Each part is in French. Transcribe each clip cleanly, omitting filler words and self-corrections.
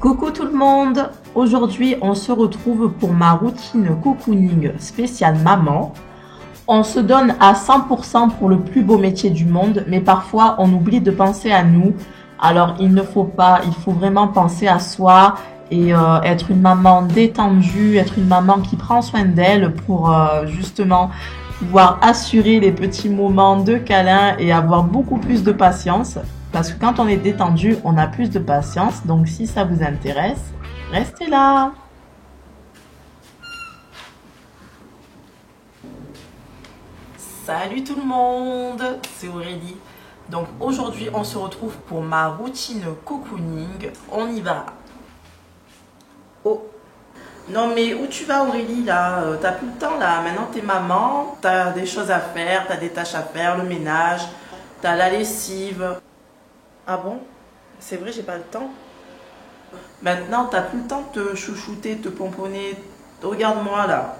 Coucou tout le monde! Aujourd'hui, on se retrouve pour ma routine cocooning spéciale maman. On se donne à 100% pour le plus beau métier du monde, mais parfois on oublie de penser à nous. Alors il ne faut pas, il faut vraiment penser à soi et être une maman détendue, être une maman qui prend soin d'elle pour justement pouvoir assurer les petits moments de câlin et avoir beaucoup plus de patience. Parce que quand on est détendu, on a plus de patience. Donc si ça vous intéresse, restez là. Salut tout le monde, c'est Aurélie. Donc aujourd'hui, on se retrouve pour ma routine cocooning. On y va. Oh. Non mais où tu vas Aurélie là? T'as plus le temps là. Maintenant t'es maman, t'as des choses à faire, t'as des tâches à faire, le ménage, t'as la lessive. Ah bon? C'est vrai, j'ai pas le temps. Maintenant, t'as plus le temps de te chouchouter, de te pomponner. Regarde-moi là.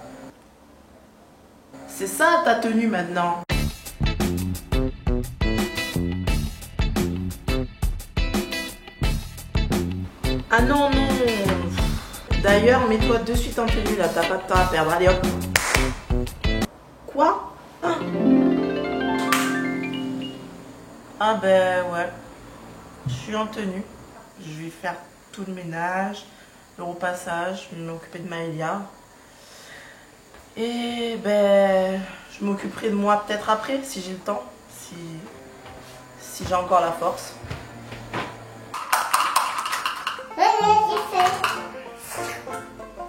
C'est ça ta tenue maintenant. Ah non, non. D'ailleurs, mets-toi de suite en tenue là, t'as pas de temps à perdre. Allez hop. Quoi? Ah ben ouais. Je suis en tenue, je vais faire tout le ménage, le repassage, je vais m'occuper de Maëlia. Et ben, je m'occuperai de moi peut-être après, si j'ai le temps, si j'ai encore la force.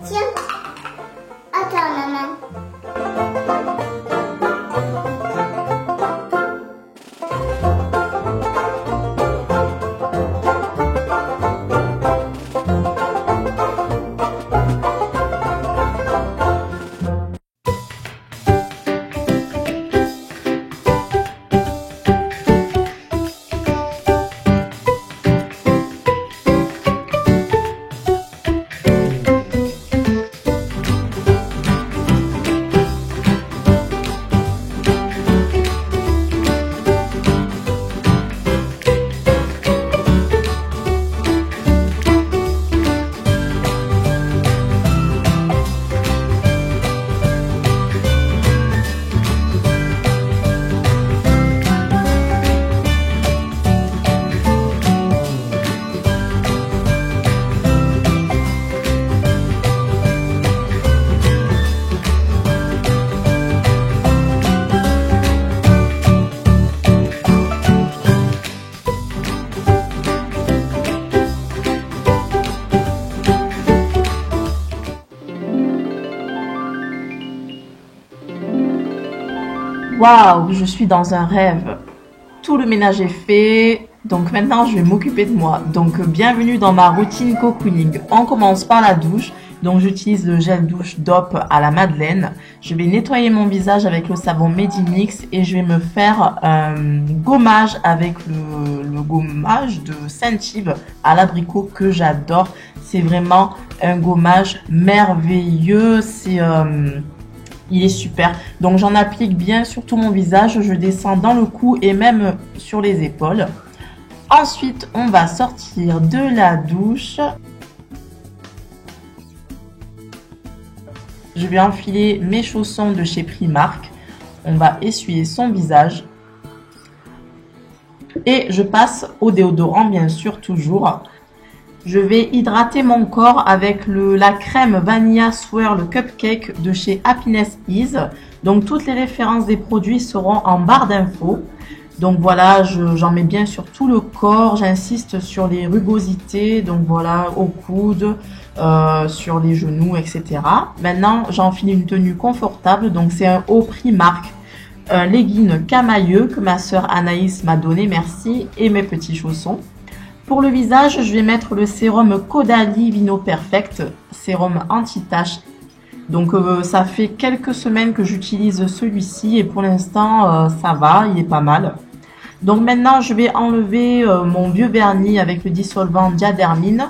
Tiens, attends maman. Waouh, je suis dans un rêve. Tout le ménage est fait. Donc maintenant, je vais m'occuper de moi. Donc bienvenue dans ma routine cocooning. On commence par la douche. Donc j'utilise le gel douche DOP à la Madeleine. Je vais nettoyer mon visage avec le savon Medimix et je vais me faire un gommage avec le gommage de Saint-Yves à l'abricot que j'adore. C'est vraiment un gommage merveilleux. Il est super. Donc j'en applique bien sur tout mon visage. Je descends dans le cou et même sur les épaules. Ensuite, on va sortir de la douche. Je vais enfiler mes chaussons de chez Primark. On va essuyer son visage. Et je passe au déodorant, bien sûr, toujours. Je vais hydrater mon corps avec la crème Vanilla Swirl Cupcake de chez Happiness Ease. Donc toutes les références des produits seront en barre d'infos. Donc voilà, j'en mets bien sur tout le corps. J'insiste sur les rugosités, donc voilà, au coude, sur les genoux, etc. Maintenant, j'enfile une tenue confortable. Donc c'est un haut Primark, un legging camailleux que ma sœur Anaïs m'a donné, merci, et mes petits chaussons. Pour le visage, je vais mettre le sérum Caudalie Vino Perfect, sérum anti-tache. Donc ça fait quelques semaines que j'utilise celui-ci et pour l'instant ça va, il est pas mal. Donc maintenant je vais enlever mon vieux vernis avec le dissolvant Diadermine.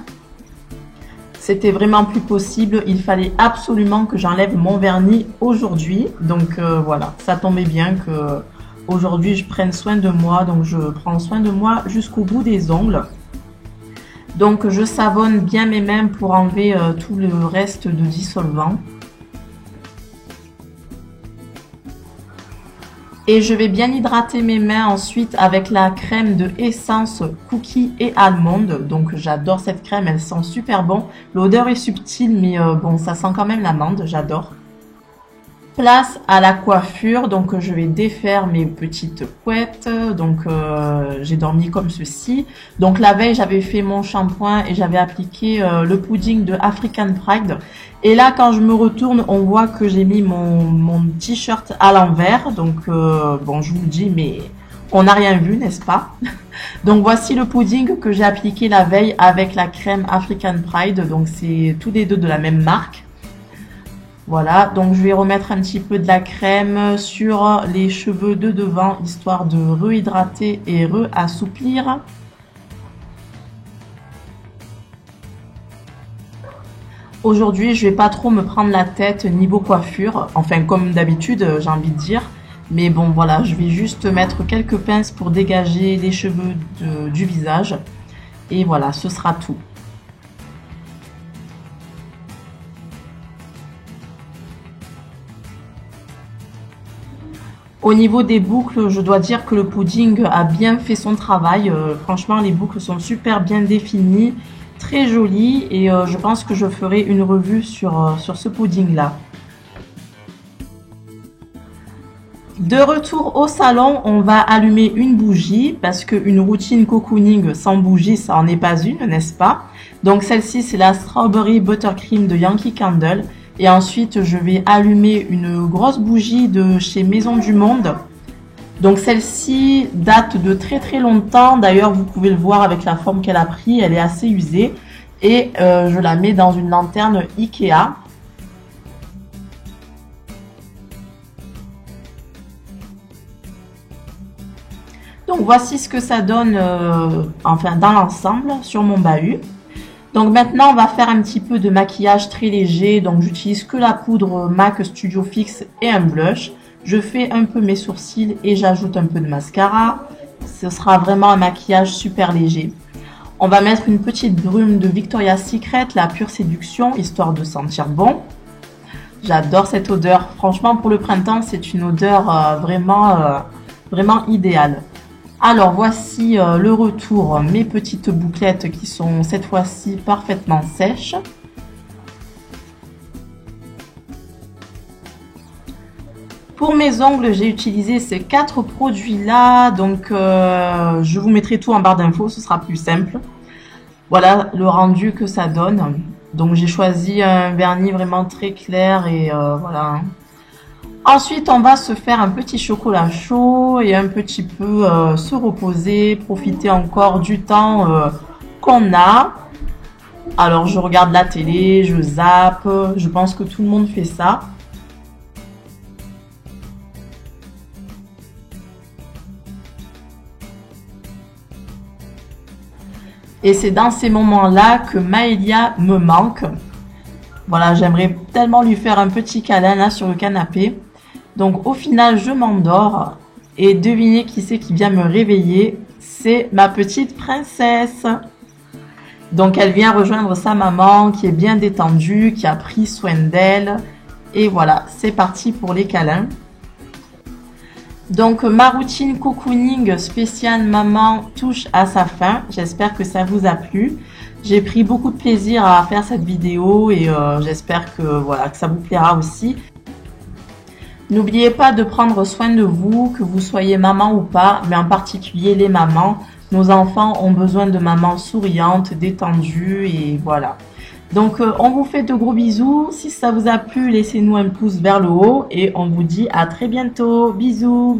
C'était vraiment plus possible, il fallait absolument que j'enlève mon vernis aujourd'hui. Donc voilà, ça tombait bien que aujourd'hui je prenne soin de moi, donc je prends soin de moi jusqu'au bout des ongles. Donc je savonne bien mes mains pour enlever tout le reste de dissolvant. Et je vais bien hydrater mes mains ensuite avec la crème de Essence Cookie et Almond. Donc j'adore cette crème, elle sent super bon. L'odeur est subtile mais bon, ça sent quand même l'amande, j'adore. Place à la coiffure, donc je vais défaire mes petites couettes. Donc j'ai dormi comme ceci. Donc la veille j'avais fait mon shampoing et j'avais appliqué le pudding de African Pride. Et là quand je me retourne, on voit que j'ai mis mon t-shirt à l'envers. Donc bon, je vous le dis, mais on n'a rien vu, n'est-ce pas? Donc voici le pudding que j'ai appliqué la veille avec la crème African Pride. Donc c'est tous les deux de la même marque. Voilà, donc je vais remettre un petit peu de la crème sur les cheveux de devant, histoire de rehydrater et assouplir. Aujourd'hui, je vais pas trop me prendre la tête niveau coiffure, enfin comme d'habitude, j'ai envie de dire. Mais bon, voilà, je vais juste mettre quelques pinces pour dégager les cheveux du visage. Et voilà, ce sera tout. Au niveau des boucles, je dois dire que le pudding a bien fait son travail. Franchement, les boucles sont super bien définies, très jolies. Et je pense que je ferai une revue sur ce pudding-là. De retour au salon, on va allumer une bougie parce qu'une routine cocooning sans bougie, ça n'en est pas une, n'est-ce pas? Donc celle-ci, c'est la Strawberry Buttercream de Yankee Candle. Et ensuite, je vais allumer une grosse bougie de chez Maison du Monde. Donc celle-ci date de très très longtemps. D'ailleurs, vous pouvez le voir avec la forme qu'elle a pris. Elle est assez usée. Et je la mets dans une lanterne Ikea. Donc voici ce que ça donne enfin dans l'ensemble sur mon bahut. Donc maintenant on va faire un petit peu de maquillage très léger. Donc j'utilise que la poudre MAC Studio Fix et un blush. Je fais un peu mes sourcils et j'ajoute un peu de mascara. Ce sera vraiment un maquillage super léger. On va mettre une petite brume de Victoria's Secret, la Pure Séduction, histoire de sentir bon. J'adore cette odeur. Franchement pour le printemps c'est une odeur vraiment idéale. Alors voici le retour, mes petites bouclettes qui sont cette fois-ci parfaitement sèches. Pour mes ongles, j'ai utilisé ces 4 produits-là, donc je vous mettrai tout en barre d'infos, ce sera plus simple. Voilà le rendu que ça donne. Donc j'ai choisi un vernis vraiment très clair et voilà. Ensuite, on va se faire un petit chocolat chaud et un petit peu se reposer, profiter encore du temps qu'on a. Alors, je regarde la télé, je zappe, je pense que tout le monde fait ça. Et c'est dans ces moments-là que Maëlia me manque. Voilà, j'aimerais tellement lui faire un petit câlin là sur le canapé. Donc au final, je m'endors et devinez qui c'est qui vient me réveiller, c'est ma petite princesse. Donc elle vient rejoindre sa maman qui est bien détendue, qui a pris soin d'elle. Et voilà, c'est parti pour les câlins. Donc ma routine cocooning spéciale maman touche à sa fin. J'espère que ça vous a plu. J'ai pris beaucoup de plaisir à faire cette vidéo et j'espère que, voilà, que ça vous plaira aussi. N'oubliez pas de prendre soin de vous, que vous soyez maman ou pas, mais en particulier les mamans. Nos enfants ont besoin de mamans souriantes, détendues et voilà. Donc on vous fait de gros bisous. Si ça vous a plu, laissez-nous un pouce vers le haut et on vous dit à très bientôt. Bisous.